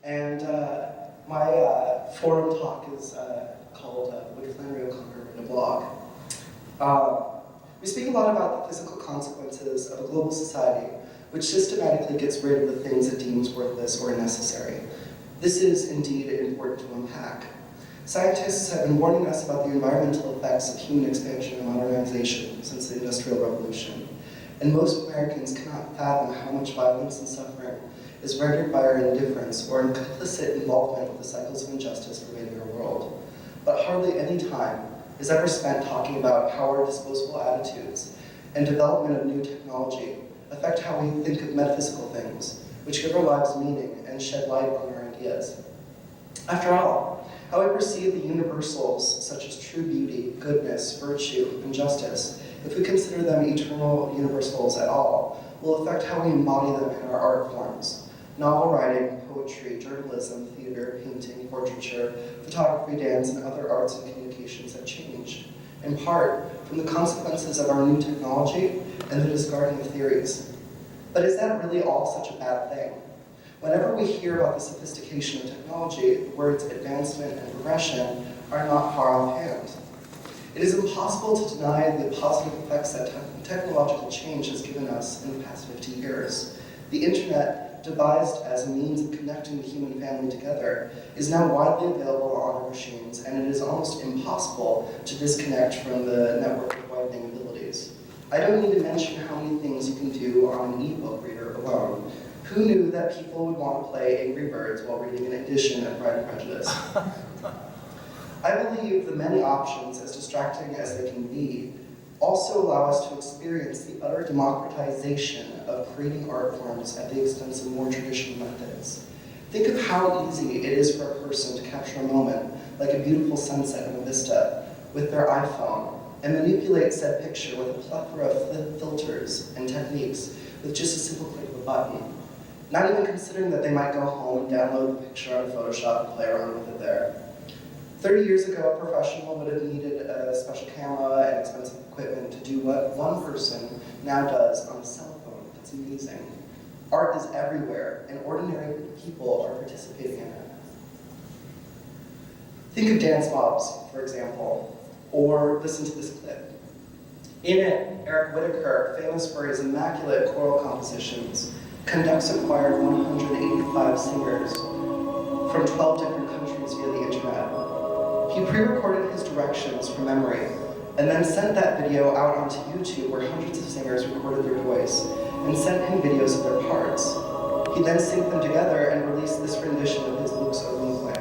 And my forum talk is called Would Flannery O'Connor Write a Blog? We speak a lot about the physical consequences of a global society which systematically gets rid of the things it deems worthless or necessary. This is indeed important to unpack. Scientists have been warning us about the environmental effects of human expansion and modernization since the Industrial Revolution, and most Americans cannot fathom how much violence and suffering is rendered by our indifference or implicit involvement with the cycles of injustice pervading our world. But hardly any time is ever spent talking about how our disposable attitudes and development of new technology affect how we think of metaphysical things, which give our lives meaning and shed light on our ideas. After all, how we perceive the universals, such as true beauty, goodness, virtue, and justice, if we consider them eternal universals at all, will affect how we embody them in our art forms. Novel writing, poetry, journalism, theater, painting, portraiture, photography, dance, and other arts and communications have changed, in part from the consequences of our new technology and the discarding of theories. But is that really all such a bad thing? Whenever we hear about the sophistication of technology, the words advancement and progression are not far offhand. It is impossible to deny the positive effects that technological change has given us in the past 50 years. The internet, devised as a means of connecting the human family together, is now widely available on our machines, and it is almost impossible to disconnect from the network of widening abilities. I don't need to mention how many things you can do on an e-book reader alone. Who knew that people would want to play Angry Birds while reading an edition of Pride and Prejudice? I believe the many options, as distracting as they can be, also allow us to experience the utter democratization of creating art forms at the expense of more traditional methods. Think of how easy it is for a person to capture a moment, like a beautiful sunset in a vista, with their iPhone, and manipulate said picture with a plethora of filters and techniques with just a simple click of a button. Not even considering that they might go home and download the picture on Photoshop and play around with it there. 30 years ago, a professional would have needed a special camera and expensive equipment to do what one person now does on a cell phone. That's amazing. Art is everywhere, and ordinary people are participating in it. Think of dance mobs, for example, or listen to this clip. In it, Eric Whitacre, famous for his immaculate choral compositions, conducts a choir of 185 singers from 12 different countries via the internet. He pre-recorded his directions from memory, and then sent that video out onto YouTube where hundreds of singers recorded their voice, and sent him videos of their parts. He then synced them together and released this rendition of his Lux Orlingua.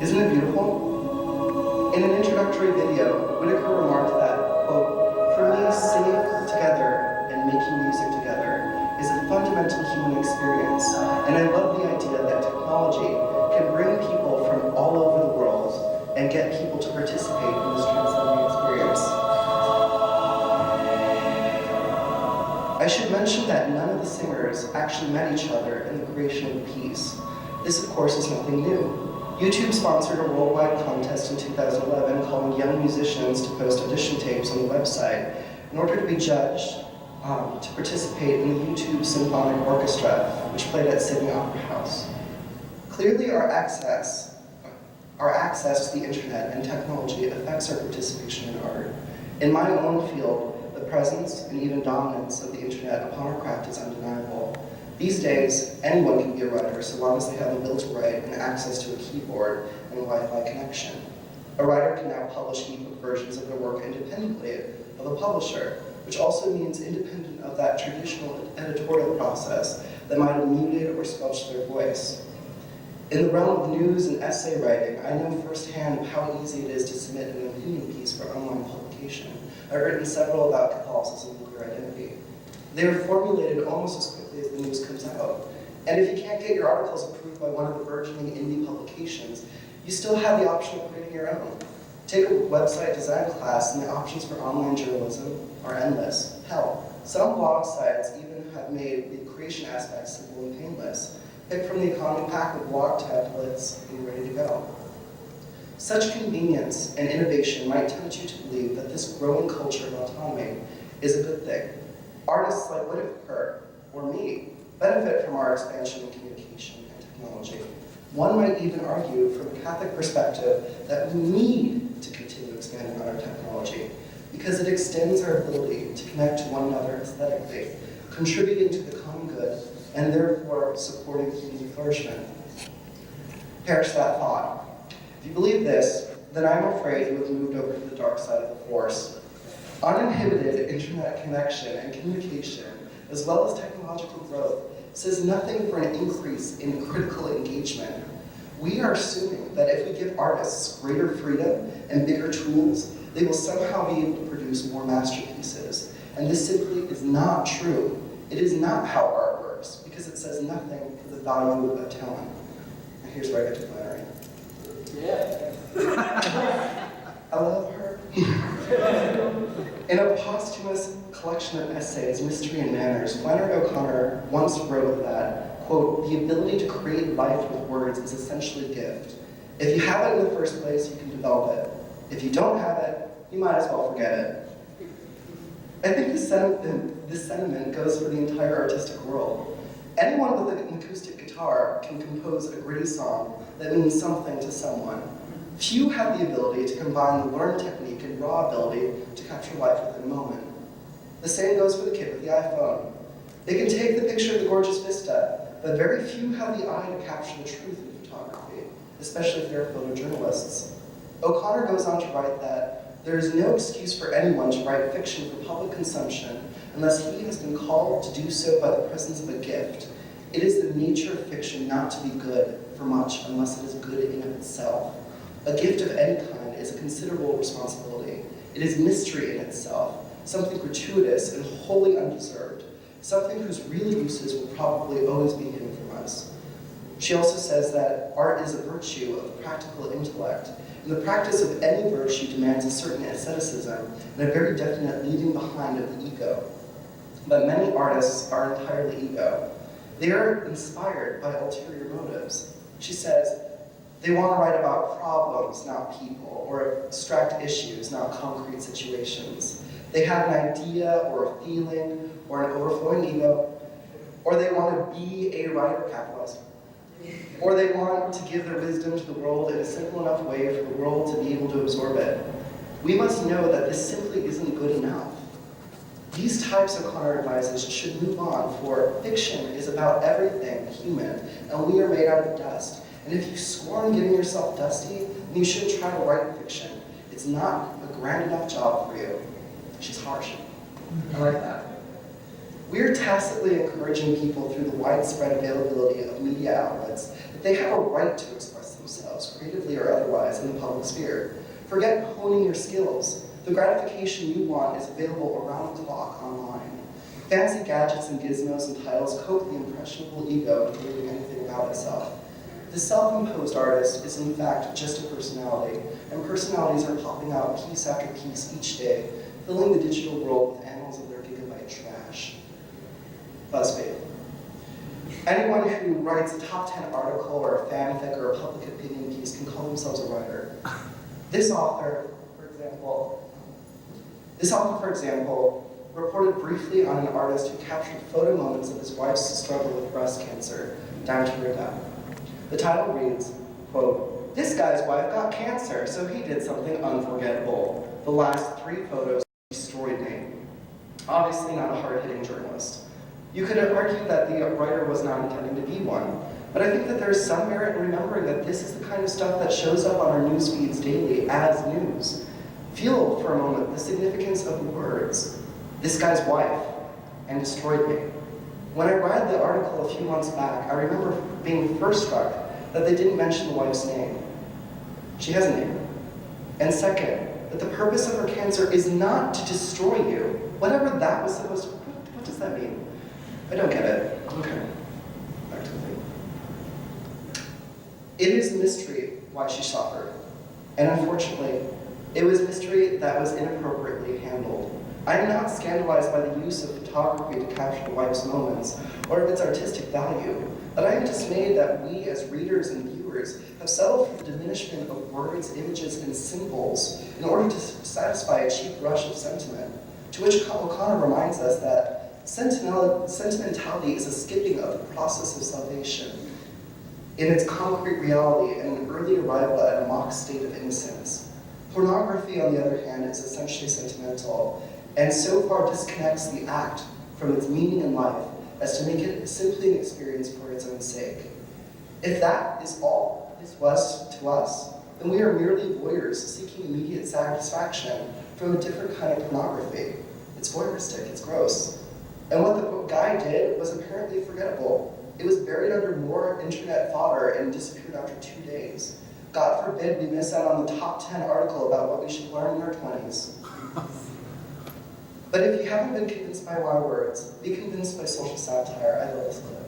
Isn't it beautiful? In an introductory video, Whitacre remarked that, quote, "For me, singing together and making music together is a fundamental human experience, and I love the idea that technology can bring people from all over the world and get people to participate in this transcending experience." I should mention that none of the singers actually met each other in the creation of the piece. This, of course, is nothing new. YouTube sponsored a worldwide contest in 2011 calling young musicians to post audition tapes on the website in order to be judged to participate in the YouTube Symphonic Orchestra, which played at Sydney Opera House. Clearly, our access to the internet and technology affects our participation in art. In my own field, the presence and even dominance of the internet upon our craft is undeniable. These days, anyone can be a writer so long as they have the will to write and access to a keyboard and a Wi-Fi connection. A writer can now publish ebook versions of their work independently of a publisher, which also means independent of that traditional editorial process that might have muted or squelched their voice. In the realm of news and essay writing, I know firsthand how easy it is to submit an opinion piece for online publication. I've written several about Catholicism and queer identity. They are formulated almost as quickly as the news comes out. And if you can't get your articles approved by one of the burgeoning indie publications, you still have the option of creating your own. Take a website design class, and the options for online journalism are endless. Hell, some blog sites even have made the creation aspect simple and painless. Pick from the economy pack of blog templates and you're ready to go. Such convenience and innovation might tempt you to believe that this growing culture of autonomy is a good thing. Artists like Whitacre, or me, benefit from our expansion in communication and technology. One might even argue from a Catholic perspective that we need to continue expanding on our technology because it extends our ability to connect to one another aesthetically, contributing to the common good, and therefore supporting community flourishment. Perish that thought. If you believe this, then I'm afraid you have moved over to the dark side of the Force. Uninhibited internet connection and communication, as well as technological growth, says nothing for an increase in critical engagement. We are assuming that if we give artists greater freedom and bigger tools, they will somehow be able to produce more masterpieces. And this simply is not true. It is not how art works, because it says nothing for the value of talent. And here's where I get to Flannery. Yeah. I love her. In a posthumous collection of essays, Mystery and Manners, Flannery O'Connor once wrote that, quote, "The ability to create life with words is essentially a gift. If you have it in the first place, you can develop it. If you don't have it, you might as well forget it." I think this sentiment goes for the entire artistic world. Anyone with an acoustic guitar can compose a gritty song that means something to someone. Few have the ability to combine the learned technique and raw ability to capture life within a moment. The same goes for the kid with the iPhone. They can take the picture of the gorgeous vista, but very few have the eye to capture the truth in photography, especially if they're photojournalists. O'Connor goes on to write that there is no excuse for anyone to write fiction for public consumption unless he has been called to do so by the presence of a gift. It is the nature of fiction not to be good for much unless it is good in of itself. A gift of any kind is a considerable responsibility. It is mystery in itself, something gratuitous and wholly undeserved, something whose real uses will probably always be hidden from us. She also says that art is a virtue of practical intellect, and the practice of any virtue demands a certain asceticism and a very definite leaving behind of the ego. But many artists are entirely ego. They are inspired by ulterior motives. She says, they want to write about problems, not people, or abstract issues, not concrete situations. They have an idea or a feeling or an overflowing ego, or they want to be a writer, capitalist, or they want to give their wisdom to the world in a simple enough way for the world to be able to absorb it. We must know that this simply isn't good enough. These types of counter-advices should move on, for fiction is about everything human, and we are made out of dust. And if you scorn getting yourself dusty, then you shouldn't try to write fiction. It's not a grand enough job for you. She's harsh. I like that. We're tacitly encouraging people through the widespread availability of media outlets that they have a right to express themselves, creatively or otherwise, in the public sphere. Forget honing your skills. The gratification you want is available around the clock online. Fancy gadgets and gizmos and titles coat the impressionable ego into believing anything about itself. The self-imposed artist is in fact just a personality, and personalities are popping out piece after piece each day, filling the digital world with annals of their gigabyte trash. BuzzFeed. Anyone who writes a top 10 article or a fanfic or a public opinion piece can call themselves a writer. This author, for example, reported briefly on an artist who captured photo moments of his wife's struggle with breast cancer, down to her death. The title reads, quote, "This guy's wife got cancer, so he did something unforgettable. The last 3 photos destroyed me." Obviously not a hard-hitting journalist. You could argue that the writer was not intending to be one, but I think that there is some merit in remembering that this is the kind of stuff that shows up on our news feeds daily as news. Feel for a moment the significance of the words, "this guy's wife," and "destroyed me." When I read the article a few months back, I remember being first struck that they didn't mention the wife's name. She has a name. And second, that the purpose of her cancer is not to destroy you. Whatever that was supposed to, what does that mean? I don't get it. Okay, back to the thing. It is a mystery why she suffered. And unfortunately, it was a mystery that was inappropriately handled. I am not scandalized by the use of photography to capture the wife's moments, or of its artistic value, but I am dismayed that we as readers and viewers have settled for the diminishment of words, images, and symbols in order to satisfy a cheap rush of sentiment, to which O'Connor reminds us that Sentimentality is a skipping of the process of salvation in its concrete reality and an early arrival at a mock state of innocence. Pornography, on the other hand, is essentially sentimental, and so far disconnects the act from its meaning in life as to make it simply an experience for its own sake. If that is all this was to us, then we are merely voyeurs seeking immediate satisfaction from a different kind of pornography. It's voyeuristic, it's gross. And what the guy did was apparently forgettable. It was buried under more internet fodder and disappeared after 2 days. God forbid we miss out on the top 10 article about what we should learn in our 20s. But if you haven't been convinced by my words, be convinced by social satire. I love this clip.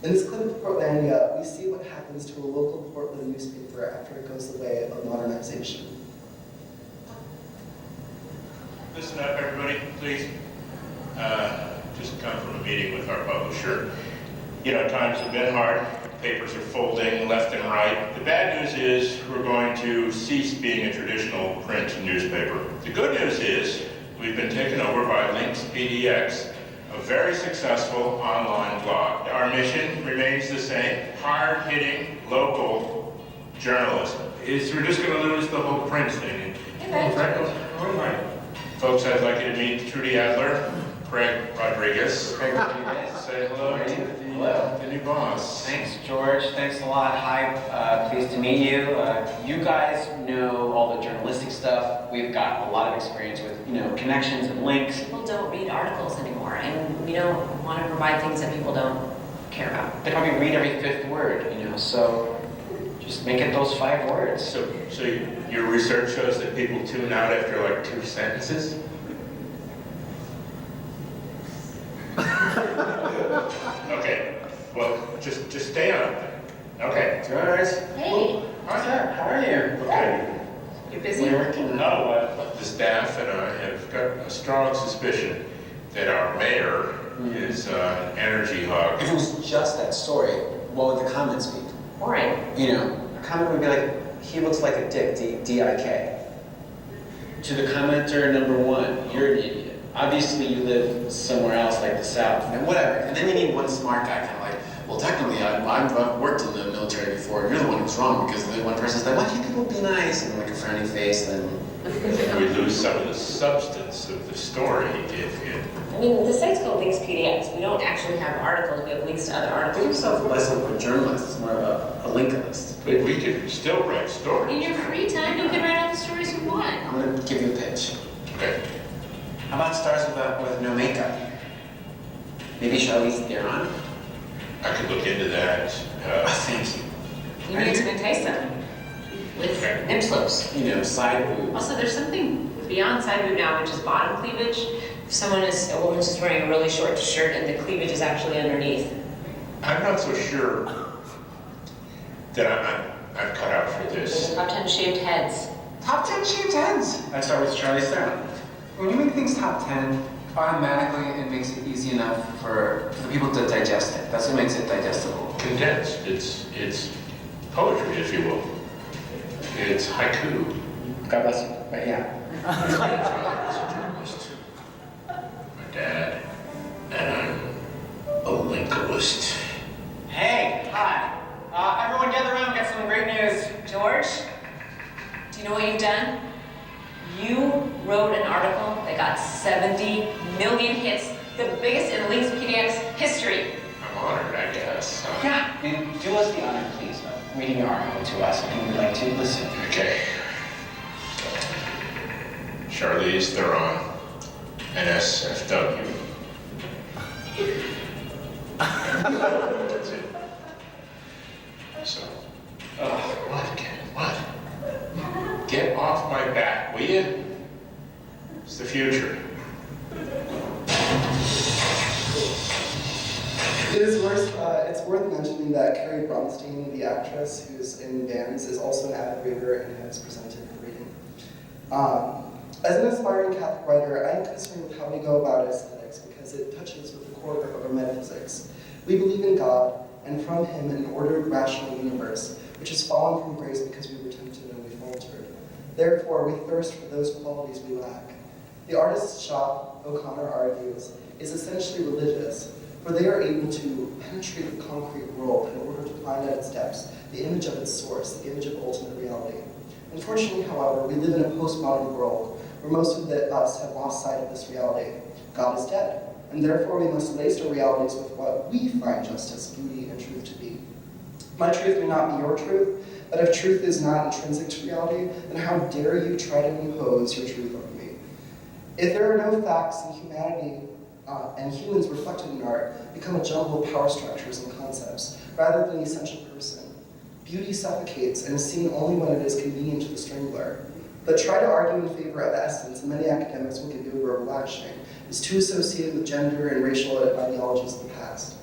In this clip of Portlandia, we see what happens to a local Portland newspaper after it goes the way of modernization. Listen up, everybody, please. Just come from a meeting with our publisher. You know, times have been hard. Papers are folding left and right. The bad news is we're going to cease being a traditional print newspaper. The good news is we've been taken over by Links PDX, a very successful online blog. Our mission remains the same: hard-hitting, local journalism. We're just going to lose the whole print thing. Folks, I'd like you to meet Trudy Adler, Craig Rodriguez. Craig Rodriguez. Say hello to the new boss. Thanks, George. Thanks a lot. Hi, pleased to meet you. You guys know all the journalistic stuff. We've got a lot of experience with, connections and links. People don't read articles anymore, and we don't want to provide things that people don't care about. They probably read every fifth word, so just make it those 5 words. So your research shows that people tune out after like 2 sentences? Okay, well, just stay on it. Okay. George. Hey, What's up? How are you? Okay. you're busy? We're working. No, the staff and I have got a strong suspicion that our mayor is an energy hog. If it was just that story, what would the comments be? Boring. A comment would be like, he looks like a dick, D-I-K. To the commenter number 1, you're an idiot. Obviously, you live somewhere else like the South. And whatever. And then you need one smart guy kind of like, well, technically, I've worked in the military before. You're the one who's wrong because the one person's like, why can't people be nice? And like a frowny face, then... We lose some of the substance of the story if you... I mean, the site's called Links PDX. We don't actually have articles. We have links to other Think articles. yourself less of a journalist. It's more of a link list. But we could still write stories. In your free time, you can write all the stories you want. I'm going to give you a pitch. Okay. How about stars with no makeup? Maybe Charlize Theron? I could look into that. Thank you. You need to entice them with nip slopes. Side boobs. Also, there's something beyond side boob now, which is bottom cleavage. If a woman's just wearing a really short shirt and the cleavage is actually underneath. I'm not so sure that I'm cut out for this. Top 10 shaved heads. Top 10 shaved heads. I start with Charlize Theron. When you make things top 10, automatically it makes it easy enough for the people to digest it. That's what makes it digestible. Condensed. It's poetry, if you will. It's haiku. God bless you. But yeah. My dad, and I'm a linguist. Hey, hi. Everyone gather around, we got some great news. George, do you know what you've done? You wrote an article that got 70 million hits, the biggest in Links PDX history. I'm honored, I guess. Yeah, and do us the honor, please, of reading your article to us, and we'd like to listen. Okay. Charlize Theron, NSFW. That's it. So, what, Ken? What? Get off my back, will you? It's the future. It's worth mentioning that Carrie Bronstein, the actress who's in Bands, is also an avid reader and has presented the reading. As an aspiring Catholic writer, I am concerned with how we go about aesthetics because it touches with the core of our metaphysics. We believe in God, and from Him an ordered, rational universe, which has fallen from grace because we were tempted and we faltered. Therefore, we thirst for those qualities we lack. The artist's shop, O'Connor argues, is essentially religious, for they are able to penetrate the concrete world in order to find at its depths the image of its source, the image of ultimate reality. Unfortunately, however, we live in a postmodern world where most of us have lost sight of this reality. God is dead, and therefore we must lace our realities with what we find justice, beauty, and truth to be. My truth may not be your truth, but if truth is not intrinsic to reality, then how dare you try to impose your truth on me? If there are no facts in humanity and humans reflected in art become a jumble of power structures and concepts, rather than the essential person, beauty suffocates and is seen only when it is convenient to the strangler. But try to argue in favor of essence, and many academics will give you a verbal lashing, is too associated with gender and racial ideologies of the past.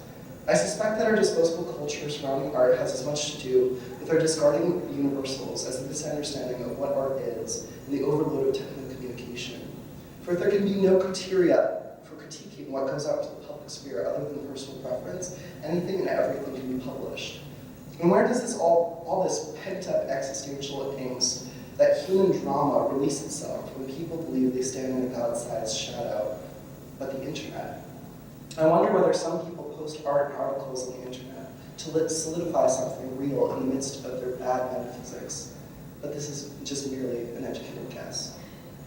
I suspect that our disposable culture surrounding art has as much to do with our discarding universals as the misunderstanding of what art is and the overload of technical communication. For if there can be no criteria for critiquing what goes out into the public sphere other than personal preference, anything and everything can be published. And where does all this pent-up existential angst, that human drama, release itself when people believe they stand in a God-sized shadow, but the internet? I wonder whether some people post art and articles on the internet to solidify something real in the midst of their bad metaphysics. But this is just merely an educated guess.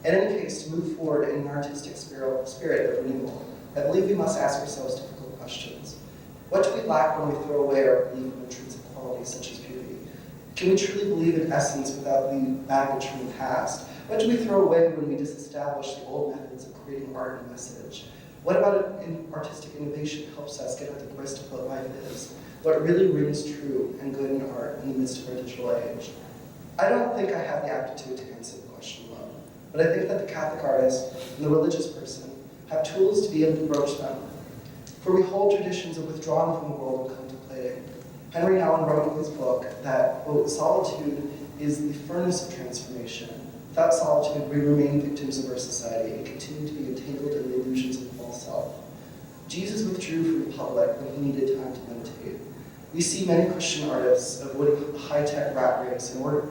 In any case, to move forward in an artistic spirit of renewal, I believe we must ask ourselves difficult questions. What do we lack when we throw away our belief in intrinsic qualities such as beauty? Can we truly believe in essence without the baggage from the past? What do we throw away when we disestablish the old methods of creating art and message? What about artistic innovation helps us get at the grist of what life is? What really rings true and good in art in the midst of our digital age? I don't think I have the aptitude to answer the question alone, but I think that the Catholic artist and the religious person have tools to be able to broach them. For we hold traditions of withdrawing from the world and contemplating. Henry Nouwen wrote in his book that, quote, solitude is the furnace of transformation. Without solitude, we remain victims of our society and continue to be entangled in the illusions of the false self. Jesus withdrew from the public when he needed time to meditate. We see many Christian artists avoiding high-tech rat race in order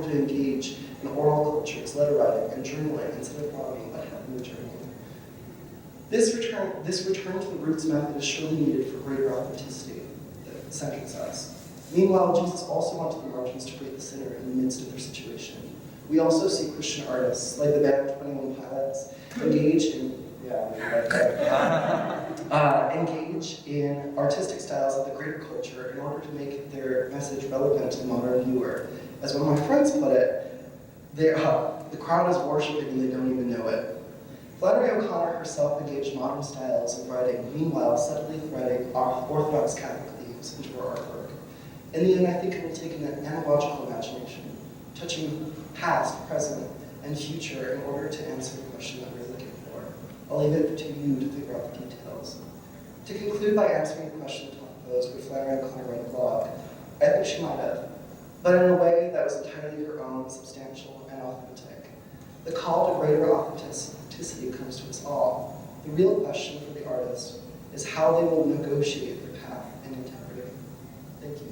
to engage in oral cultures, letter writing, and journaling instead of blogging but having the journey. This return to the roots method is surely needed for greater authenticity that centers us. Meanwhile, Jesus also went to the margins to create the sinner in the midst of their situation. We also see Christian artists, like the band 21 Pilots, engage in artistic styles of the greater culture in order to make their message relevant to the modern viewer. As one of my friends put it, the crowd is worshiping and they don't even know it. Flannery O'Connor herself engaged modern styles of writing, meanwhile subtly threading Orthodox Catholic themes into her artwork. In the end, I think it will take an analogical imagination, touching past, present, and future in order to answer the question that we're looking for. I'll leave it to you to figure out the details. To conclude by answering the question Tom posed, would Flannery O'Connor write a blog? I think she might have, but in a way that was entirely her own, substantial, and authentic. The call to greater authenticity comes to us all. The real question for the artist is how they will negotiate their path in integrity. Thank you.